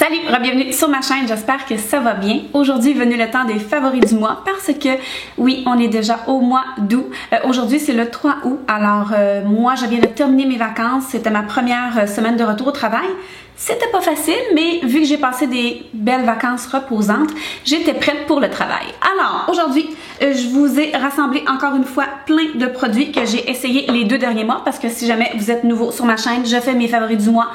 Salut, bienvenue sur ma chaîne, j'espère que ça va bien. Aujourd'hui est venu le temps des favoris du mois parce que oui, on est déjà au mois d'août. Aujourd'hui c'est le 3 août, alors moi je viens de terminer mes vacances, c'était ma première semaine de retour au travail. C'était pas facile, mais vu que j'ai passé des belles vacances reposantes, j'étais prête pour le travail. Alors, aujourd'hui, je vous ai rassemblé encore une fois plein de produits que j'ai essayés les 2 derniers mois parce que si jamais vous êtes nouveau sur ma chaîne, je fais mes favoris du mois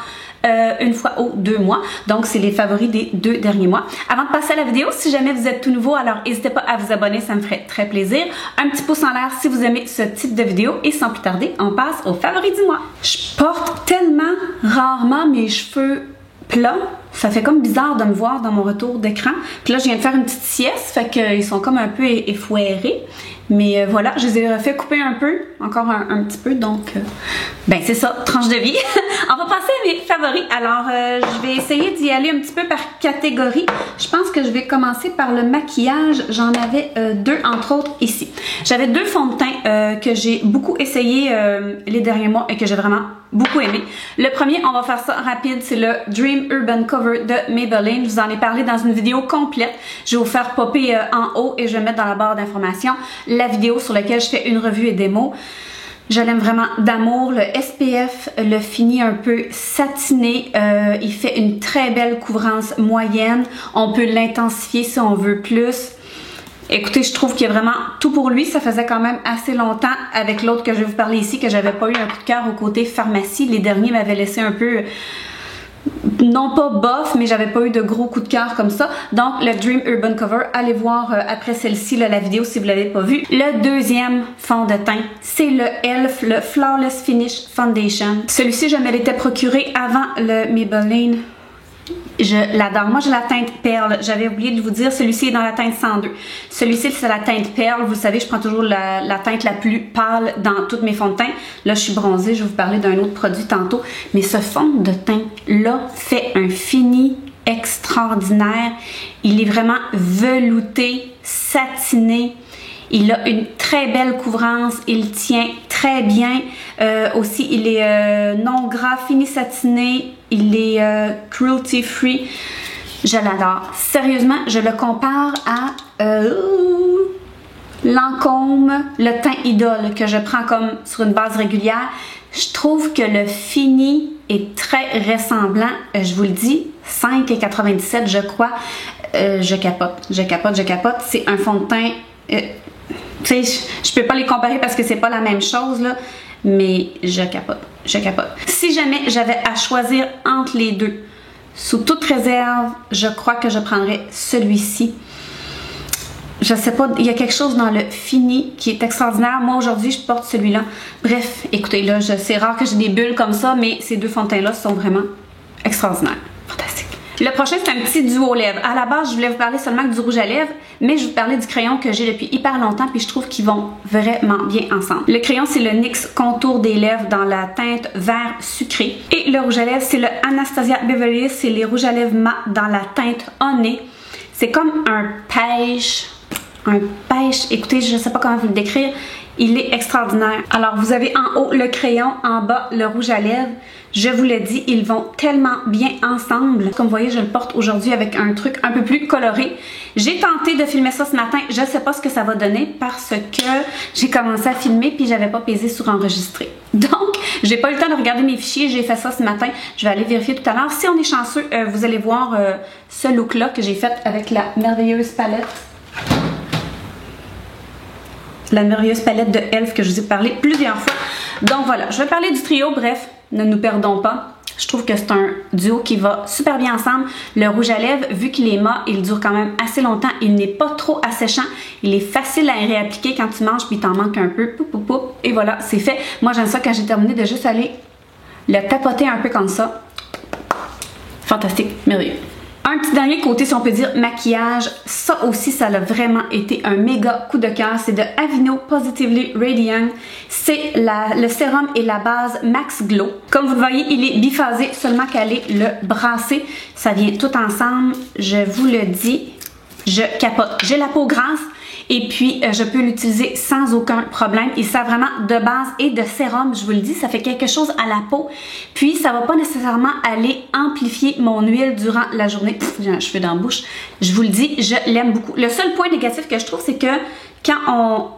une fois aux 2 mois. Donc, c'est les favoris des 2 derniers mois. Avant de passer à la vidéo, si jamais vous êtes tout nouveau, alors n'hésitez pas à vous abonner, ça me ferait très plaisir. Un petit pouce en l'air si vous aimez ce type de vidéo. Et sans plus tarder, on passe aux favoris du mois. Je porte tellement rarement mes cheveux plats. Ça fait comme bizarre de me voir dans mon retour d'écran. Puis là, je viens de faire une petite sieste, fait qu'ils sont comme un peu effouérés. Mais voilà, je les ai refait couper un peu, encore un petit peu, donc ben c'est ça, tranche de vie. On va passer à mes favoris. Alors, je vais essayer d'y aller un petit peu par catégorie. Je pense que je vais commencer par le maquillage. J'en avais 2 entre autres ici. J'avais 2 fonds de teint que j'ai beaucoup essayé les derniers mois et que j'ai vraiment beaucoup aimé. Le premier, on va faire ça rapide, c'est le Dream Urban Cover de Maybelline. Je vous en ai parlé dans une vidéo complète. Je vais vous faire popper en haut et je vais mettre dans la barre d'informations la vidéo sur laquelle je fais une revue et démo. Je l'aime vraiment d'amour. Le SPF, le fini un peu satiné. Il fait une très belle couvrance moyenne. On peut l'intensifier si on veut plus. Écoutez, je trouve qu'il y a vraiment tout pour lui. Ça faisait quand même assez longtemps avec l'autre que je vais vous parler ici que j'avais pas eu un coup de cœur au côté pharmacie. Les derniers m'avaient laissé un peu, non pas bof, mais j'avais pas eu de gros coup de cœur comme ça. Donc le Dream Urban Cover, allez voir après celle-ci la vidéo si vous l'avez pas vue. Le deuxième fond de teint, c'est le e.l.f. le Flawless Finish Foundation. Celui-ci, je me l'étais procuré avant le Maybelline. Je l'adore. Moi, j'ai la teinte perle. J'avais oublié de vous dire, celui-ci est dans la teinte 102. Celui-ci, c'est la teinte perle. Vous le savez, je prends toujours la teinte la plus pâle dans tous mes fonds de teint. Là, je suis bronzée. Je vais vous parler d'un autre produit tantôt. Mais ce fond de teint-là fait un fini extraordinaire. Il est vraiment velouté, satiné. Il a une très belle couvrance, il tient très bien. Aussi, il est non gras, fini satiné, il est cruelty free. Je l'adore. Sérieusement, je le compare à Lancôme, le teint idole que je prends comme sur une base régulière. Je trouve que le fini est très ressemblant. Je vous le dis, 5,97 je crois. Je capote. C'est un fond de teint... Tu sais, je peux pas les comparer parce que c'est pas la même chose, là, mais je capote. Si jamais j'avais à choisir entre les deux, sous toute réserve, je crois que je prendrais celui-ci. Je sais pas, il y a quelque chose dans le fini qui est extraordinaire. Moi, aujourd'hui, je porte celui-là. Bref, écoutez, là, c'est rare que j'ai des bulles comme ça, mais ces 2 fonds de teint-là sont vraiment extraordinaires. Fantastique. Le prochain, c'est un petit duo lèvres. À la base, je voulais vous parler seulement du rouge à lèvres, mais je vais vous parler du crayon que j'ai depuis hyper longtemps, puis je trouve qu'ils vont vraiment bien ensemble. Le crayon, c'est le NYX Contour des lèvres dans la teinte vert sucré. Et le rouge à lèvres, c'est le Anastasia Beverly Hills, c'est les rouges à lèvres mat dans la teinte honey. C'est comme un pêche. Écoutez, je ne sais pas comment vous le décrire. Il est extraordinaire. Alors, vous avez en haut le crayon, en bas le rouge à lèvres. Je vous le dis, ils vont tellement bien ensemble. Comme vous voyez, je le porte aujourd'hui avec un truc un peu plus coloré. J'ai tenté de filmer ça ce matin. Je ne sais pas ce que ça va donner parce que j'ai commencé à filmer puis j'avais pas pesé sur enregistrer. Donc, j'ai pas eu le temps de regarder mes fichiers. J'ai fait ça ce matin. Je vais aller vérifier tout à l'heure. Si on est chanceux, vous allez voir ce look-là que j'ai fait avec la merveilleuse palette. La merveilleuse palette de e.l.f. que je vous ai parlé plusieurs fois. Donc voilà, je vais parler du trio. Bref, ne nous perdons pas. Je trouve que c'est un duo qui va super bien ensemble. Le rouge à lèvres, vu qu'il est mat, il dure quand même assez longtemps. Il n'est pas trop asséchant. Il est facile à réappliquer quand tu manges puis t'en manques un peu. Poup, poup, poup. Et voilà, c'est fait. Moi, j'aime ça quand j'ai terminé de juste aller le tapoter un peu comme ça. Fantastique, merveilleux. Un petit dernier côté, si on peut dire, maquillage. Ça aussi, ça a vraiment été un méga coup de cœur. C'est de Aveeno Positively Radiant. C'est le sérum et la base Max Glow. Comme vous le voyez, il est biphasé, seulement qu'allez le brasser. Ça vient tout ensemble. Je vous le dis, je capote. J'ai la peau grasse Et puis, je peux l'utiliser sans aucun problème. Il sert vraiment de base et de sérum, je vous le dis, ça fait quelque chose à la peau. Puis, ça va pas nécessairement aller amplifier mon huile durant la journée. Pff, j'ai un cheveu dans la bouche. Je vous le dis, je l'aime beaucoup. Le seul point négatif que je trouve, c'est que quand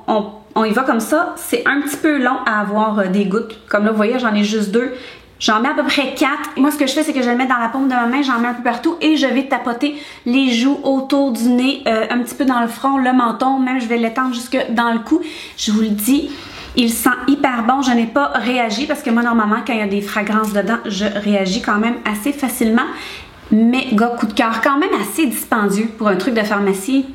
on y va comme ça, c'est un petit peu long à avoir des gouttes. Comme là, vous voyez, j'en ai juste 2. J'en mets à peu près 4. Moi, ce que je fais, c'est que je le mets dans la paume de ma main, j'en mets un peu partout et je vais tapoter les joues autour du nez, un petit peu dans le front, le menton, même je vais l'étendre jusque dans le cou. Je vous le dis, il sent hyper bon. Je n'ai pas réagi parce que moi, normalement, quand il y a des fragrances dedans, je réagis quand même assez facilement. Méga coup de cœur, quand même assez dispendieux pour un truc de pharmacie.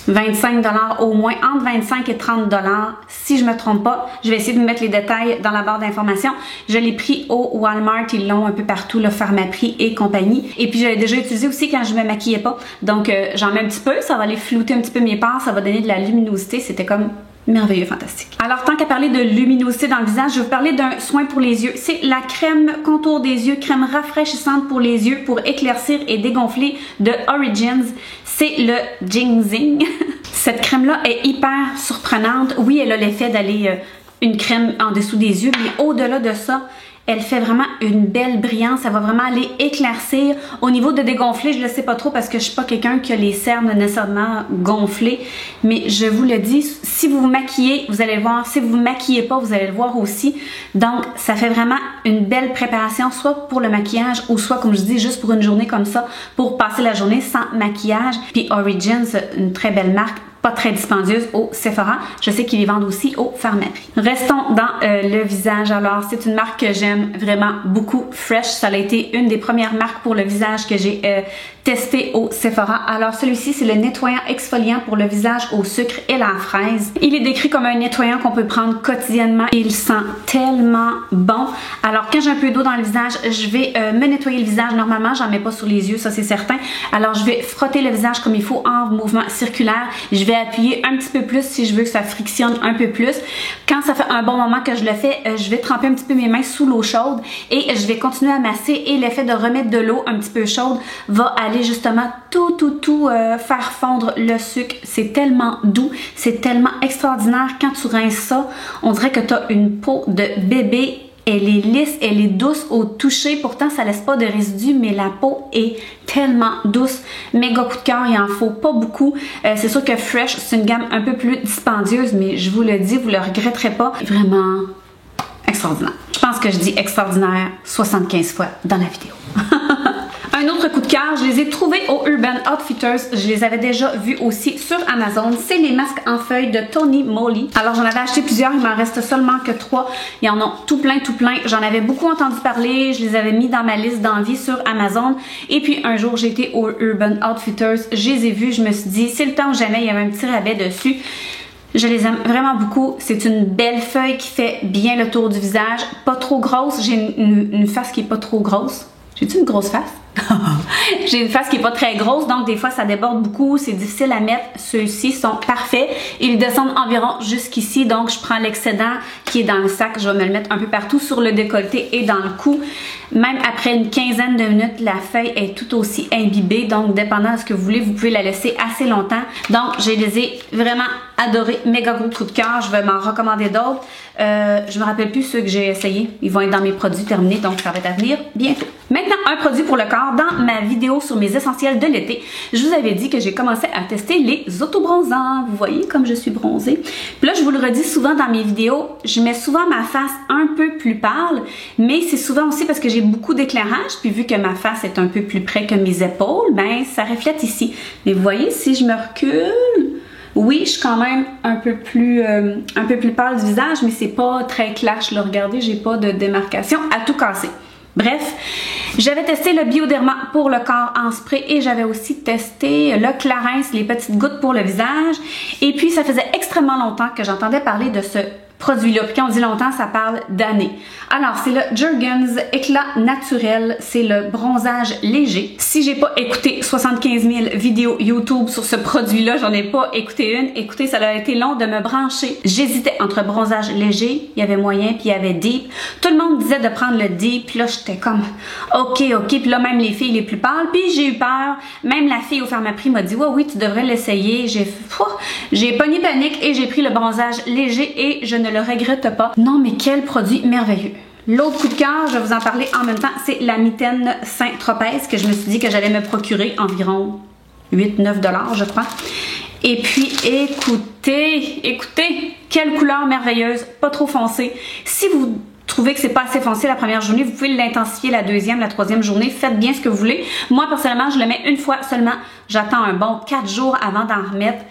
25 $ au moins, entre 25 et 30 $, si je me trompe pas. Je vais essayer de mettre les détails dans la barre d'informations. Je l'ai pris au Walmart, ils l'ont un peu partout, le Pharmaprix et compagnie. Et puis je l'ai déjà utilisé aussi quand je me maquillais pas. Donc j'en mets un petit peu, ça va aller flouter un petit peu mes pores, ça va donner de la luminosité. C'était comme merveilleux, fantastique. Alors, tant qu'à parler de luminosité dans le visage, je vais vous parler d'un soin pour les yeux. C'est la crème contour des yeux, crème rafraîchissante pour les yeux pour éclaircir et dégonfler de Origins. C'est le Ginseng. Cette crème-là est hyper surprenante. Oui, elle a l'effet d'aller une crème en dessous des yeux, mais au-delà de ça, elle fait vraiment une belle brillance. Ça va vraiment aller éclaircir. Au niveau de dégonfler, je ne le sais pas trop parce que je suis pas quelqu'un qui a les cernes nécessairement gonflées. Mais je vous le dis, si vous vous maquillez, vous allez le voir. Si vous vous maquillez pas, vous allez le voir aussi. Donc, ça fait vraiment une belle préparation, soit pour le maquillage ou soit, comme je dis, juste pour une journée comme ça, pour passer la journée sans maquillage. Puis Origins, une très belle marque. Pas très dispendieuse au Sephora. Je sais qu'ils les vendent aussi au Pharmaprix. Restons dans le visage. Alors, c'est une marque que j'aime vraiment beaucoup. Fresh, ça a été une des premières marques pour le visage que j'ai testé au Sephora. Alors, celui-ci, c'est le nettoyant exfoliant pour le visage au sucre et la fraise. Il est décrit comme un nettoyant qu'on peut prendre quotidiennement. Il sent tellement bon. Alors, quand j'ai un peu d'eau dans le visage, je vais me nettoyer le visage. Normalement, j'en mets pas sur les yeux, ça c'est certain. Alors, je vais frotter le visage comme il faut en mouvement circulaire. Je vais appuyer un petit peu plus si je veux que ça frictionne un peu plus. Quand ça fait un bon moment que je le fais, je vais tremper un petit peu mes mains sous l'eau chaude et je vais continuer à masser et l'effet de remettre de l'eau un petit peu chaude va aller justement tout faire fondre le sucre. C'est tellement doux, c'est tellement extraordinaire. Quand tu rinces ça, on dirait que tu as une peau de bébé. Elle est lisse, elle est douce au toucher, pourtant ça laisse pas de résidus, mais la peau est tellement douce. Méga coup de cœur, il en faut pas beaucoup. C'est sûr que Fresh, c'est une gamme un peu plus dispendieuse, mais je vous le dis, vous le regretterez pas. Vraiment extraordinaire. Je pense que je dis extraordinaire 75 fois dans la vidéo. Un autre coup de cœur, je les ai trouvés au Urban Outfitters. Je les avais déjà vus aussi sur Amazon. C'est les masques en feuilles de Tony Moly. Alors, j'en avais acheté plusieurs. Il m'en reste seulement que 3. Il y en a tout plein, tout plein. J'en avais beaucoup entendu parler. Je les avais mis dans ma liste d'envie sur Amazon. Et puis, un jour, j'étais au Urban Outfitters. Je les ai vus. Je me suis dit, c'est le temps ou jamais. Il y avait un petit rabais dessus. Je les aime vraiment beaucoup. C'est une belle feuille qui fait bien le tour du visage. Pas trop grosse. J'ai une face qui est pas trop grosse. J'ai-tu une grosse face? J'ai une face qui est pas très grosse, donc des fois ça déborde beaucoup, c'est difficile à mettre. Ceux-ci sont parfaits. Ils descendent environ jusqu'ici, donc je prends l'excédent qui est dans le sac, je vais me le mettre un peu partout sur le décolleté et dans le cou. Même après une quinzaine de minutes, la feuille est tout aussi imbibée, donc dépendant de ce que vous voulez, vous pouvez la laisser assez longtemps. Donc je les ai vraiment adorés, méga gros coup de cœur, je vais m'en recommander d'autres. Je me rappelle plus ceux que j'ai essayés, ils vont être dans mes produits terminés, donc ça va être à venir bientôt. Maintenant, un produit pour le corps. Dans ma vidéo sur mes essentiels de l'été, je vous avais dit que j'ai commencé à tester les autobronzants. Vous voyez comme je suis bronzée. Puis là, je vous le redis souvent dans mes vidéos, je mets souvent ma face un peu plus pâle, mais c'est souvent aussi parce que j'ai beaucoup d'éclairage, puis vu que ma face est un peu plus près que mes épaules, ben ça reflète ici. Mais vous voyez, si je me recule, oui, je suis quand même un peu plus pâle du visage, mais c'est pas très clash, là. Regardez, j'ai pas de démarcation à tout casser. Bref, j'avais testé le Bioderma pour le corps en spray et j'avais aussi testé le Clarins, les petites gouttes pour le visage. Et puis, ça faisait extrêmement longtemps que j'entendais parler de ce produit-là. Puis quand on dit longtemps, ça parle d'années. Alors, c'est le Jergens Éclat Naturel. C'est le bronzage léger. Si j'ai pas écouté 75 000 vidéos YouTube sur ce produit-là, j'en ai pas écouté une. Écoutez, ça a été long de me brancher. J'hésitais entre bronzage léger, il y avait moyen, puis il y avait deep. Tout le monde disait de prendre le deep, puis là, j'étais comme, OK. Puis là, même les filles les plus pâles, puis j'ai eu peur. Même la fille au Pharmaprix m'a dit, ouais, oui, tu devrais l'essayer. J'ai pogné panique et j'ai pris le bronzage léger et je ne le regrette pas. Non, mais quel produit merveilleux. L'autre coup de cœur, je vais vous en parler en même temps, c'est la mitaine Saint-Tropez que je me suis dit que j'allais me procurer environ 8-9 $, je crois. Et puis, écoutez, quelle couleur merveilleuse, pas trop foncée. Si vous trouvez que c'est pas assez foncé la première journée, vous pouvez l'intensifier la deuxième, la troisième journée. Faites bien ce que vous voulez. Moi, personnellement, je le mets une fois seulement. J'attends un bon 4 jours avant d'en remettre.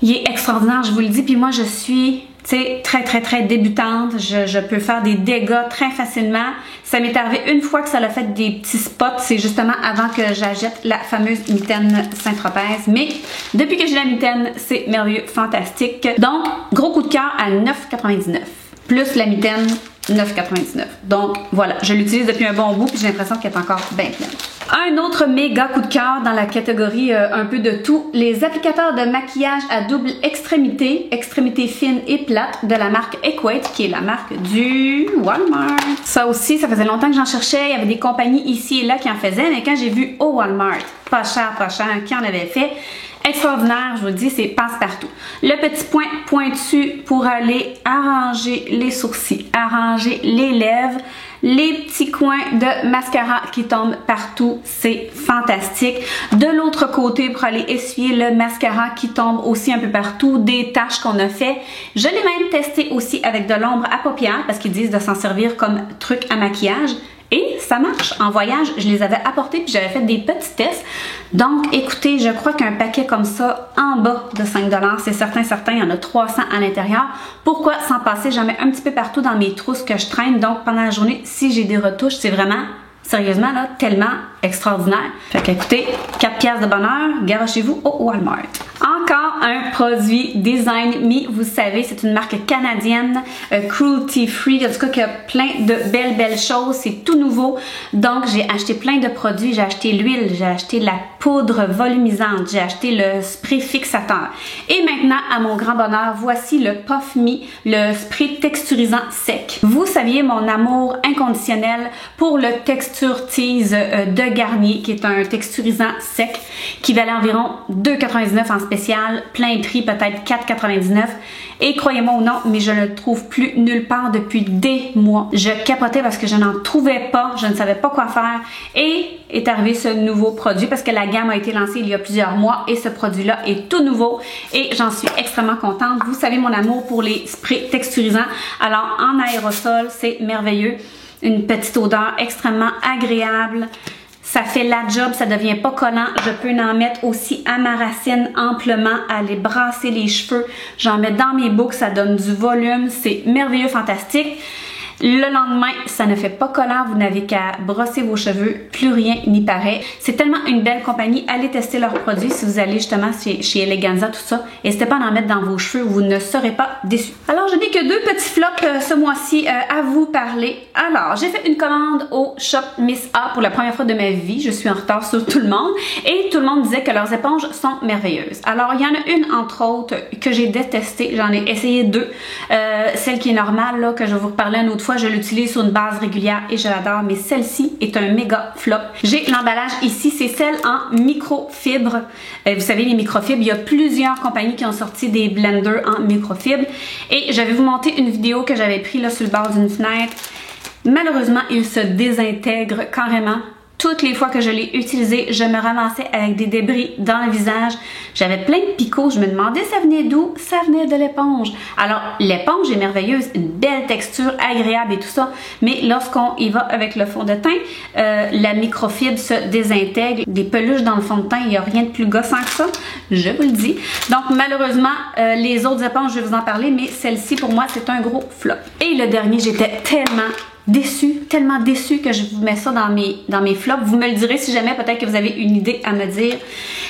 Il est extraordinaire, je vous le dis. Puis moi, je suis très débutante. Je peux faire des dégâts très facilement. Ça m'est arrivé une fois que ça a fait des petits spots. C'est justement avant que j'achète la fameuse mitaine Saint-Tropez. Mais depuis que j'ai la mitaine, c'est merveilleux, fantastique. Donc, gros coup de cœur à 9,99 $. Plus la mitaine, 9,99 $. Donc voilà, je l'utilise depuis un bon bout puis j'ai l'impression qu'elle est encore bien pleine. Un autre méga coup de cœur dans la catégorie un peu de tout, les applicateurs de maquillage à double extrémité, extrémité fine et plate de la marque Equate, qui est la marque du Walmart. Ça aussi, ça faisait longtemps que j'en cherchais, il y avait des compagnies ici et là qui en faisaient, mais quand j'ai vu au Walmart, pas cher, qui en avait fait, extraordinaire, je vous le dis, c'est passe-partout. Le petit point pointu pour aller arranger les sourcils, arranger les lèvres, les petits coins de mascara qui tombent partout, c'est fantastique. De l'autre côté, pour aller essuyer le mascara qui tombe aussi un peu partout, des taches qu'on a fait. Je l'ai même testé aussi avec de l'ombre à paupières parce qu'ils disent de s'en servir comme truc à maquillage. Et ça marche. En voyage, je les avais apportés puis j'avais fait des petits tests. Donc, écoutez, je crois qu'un paquet comme ça, en bas de 5 $, c'est certain, il y en a 300 à l'intérieur. Pourquoi s'en passer? J'en mets un petit peu partout dans mes trousses que je traîne. Donc, pendant la journée, si j'ai des retouches, c'est vraiment, sérieusement, là, tellement extraordinaire. Fait qu'écoutez, 4 piastres de bonheur, garochez-vous au Walmart. Encore un produit Design Me, vous savez, c'est une marque canadienne, cruelty free, en tout cas qui a plein de belles choses, c'est tout nouveau. Donc j'ai acheté plein de produits, j'ai acheté l'huile, j'ai acheté la poudre volumisante, j'ai acheté le spray fixateur. Et maintenant, à mon grand bonheur, voici le Puff Me, le spray texturisant sec. Vous saviez mon amour inconditionnel pour le Texture Tease de Garnier, qui est un texturisant sec, qui valait environ 2,99 en spécial, plein prix peut-être 4,99 et croyez-moi ou non, mais je ne le trouve plus nulle part depuis des mois. Je capotais parce que je n'en trouvais pas, je ne savais pas quoi faire et est arrivé ce nouveau produit parce que la gamme a été lancée il y a plusieurs mois et ce produit-là est tout nouveau et j'en suis extrêmement contente. Vous savez mon amour pour les sprays texturisants, alors en aérosol, c'est merveilleux, une petite odeur extrêmement agréable. Ça fait la job, ça devient pas collant. Je peux en mettre aussi à ma racine amplement, aller brasser les cheveux. J'en mets dans mes boucles, ça donne du volume. C'est merveilleux, fantastique. Le lendemain, ça ne fait pas collant, vous n'avez qu'à brosser vos cheveux, plus rien n'y paraît. C'est tellement une belle compagnie, allez tester leurs produits si vous allez justement chez Eleganza, tout ça. N'hésitez pas à en mettre dans vos cheveux, vous ne serez pas déçus. Alors, je n'ai que 2 petits flops ce mois-ci à vous parler. Alors, j'ai fait une commande au Shop Miss A pour la première fois de ma vie. Je suis en retard sur tout le monde et tout le monde disait que leurs éponges sont merveilleuses. Alors, il y en a une, entre autres, que j'ai détestée. J'en ai essayé 2. Celle qui est normale, là, que je vais vous reparler une autre fois, je l'utilise sur une base régulière et je l'adore, mais celle-ci est un méga flop. J'ai l'emballage ici, c'est celle en microfibre. Vous savez, les microfibres, il y a plusieurs compagnies qui ont sorti des blenders en microfibre et je vais vous montrer une vidéo que j'avais prise là sur le bord d'une fenêtre. Malheureusement, il se désintègre carrément. Toutes les fois que je l'ai utilisé, je me ramassais avec des débris dans le visage. J'avais plein de picots. Je me demandais ça venait d'où? Ça venait de l'éponge. Alors, l'éponge est merveilleuse, une belle texture, agréable et tout ça. Mais lorsqu'on y va avec le fond de teint, la microfibre se désintègre. Des peluches dans le fond de teint, il n'y a rien de plus gossant que ça. Je vous le dis. Donc, malheureusement, les autres éponges, je vais vous en parler, mais celle-ci, pour moi, c'est un gros flop. Et le dernier, j'étais déçue, tellement déçue que je vous mets ça dans mes flops. Vous me le direz si jamais peut-être que vous avez une idée à me dire.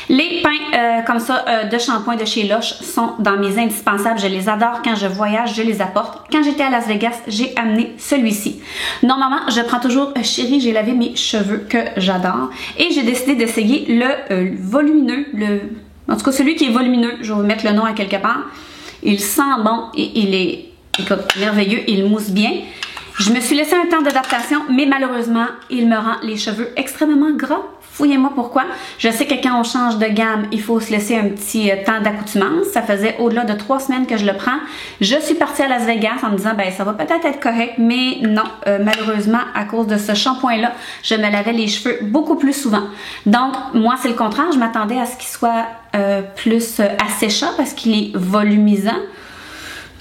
Les pains comme ça de shampoing de chez Lush sont dans mes indispensables. Je les adore quand je voyage, je les apporte. Quand j'étais à Las Vegas, j'ai amené celui-ci. Normalement, je prends toujours Chérie, j'ai lavé mes cheveux que j'adore. Et j'ai décidé d'essayer le volumineux, en tout cas celui qui est volumineux. Je vais vous mettre le nom à quelque part. Il sent bon et il est merveilleux, il mousse bien. Je me suis laissé un temps d'adaptation, mais malheureusement, il me rend les cheveux extrêmement gras. Fouillez-moi pourquoi. Je sais que quand on change de gamme, il faut se laisser un petit temps d'accoutumance. Ça faisait au-delà de 3 semaines que je le prends. Je suis partie à Las Vegas en me disant, ben ça va peut-être être correct, mais non, malheureusement, à cause de ce shampoing-là, je me lavais les cheveux beaucoup plus souvent. Donc, moi, c'est le contraire. Je m'attendais à ce qu'il soit plus asséchant parce qu'il est volumisant.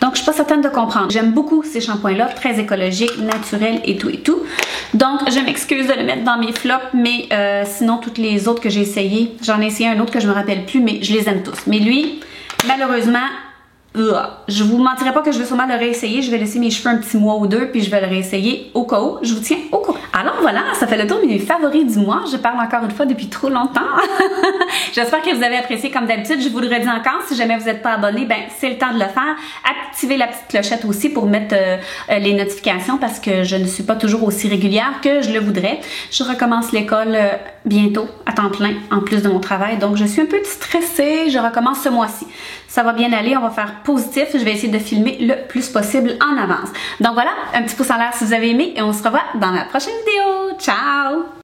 Donc, je suis pas certaine de comprendre. J'aime beaucoup ces shampoings-là, très écologiques, naturels et tout et tout. Donc, je m'excuse de le mettre dans mes flops, mais sinon, toutes les autres que j'ai essayés, j'en ai essayé un autre que je me rappelle plus, mais je les aime tous. Mais lui, malheureusement, je vous mentirai pas que je vais sûrement le réessayer. Je vais laisser mes cheveux un petit mois ou 2, puis je vais le réessayer au cas où. Je vous tiens au courant. Alors voilà, ça fait le tour de mes favoris du mois. Je parle encore une fois depuis trop longtemps. J'espère que vous avez apprécié comme d'habitude. Je vous le redis encore, si jamais vous n'êtes pas abonné, ben c'est le temps de le faire. Activez la petite clochette aussi pour mettre les notifications parce que je ne suis pas toujours aussi régulière que je le voudrais. Je recommence l'école bientôt à temps plein en plus de mon travail. Donc je suis un peu stressée. Je recommence ce mois-ci. Ça va bien aller, on va faire positif. Je vais essayer de filmer le plus possible en avance. Donc voilà, un petit pouce en l'air si vous avez aimé et on se revoit dans la prochaine vidéo. Ciao!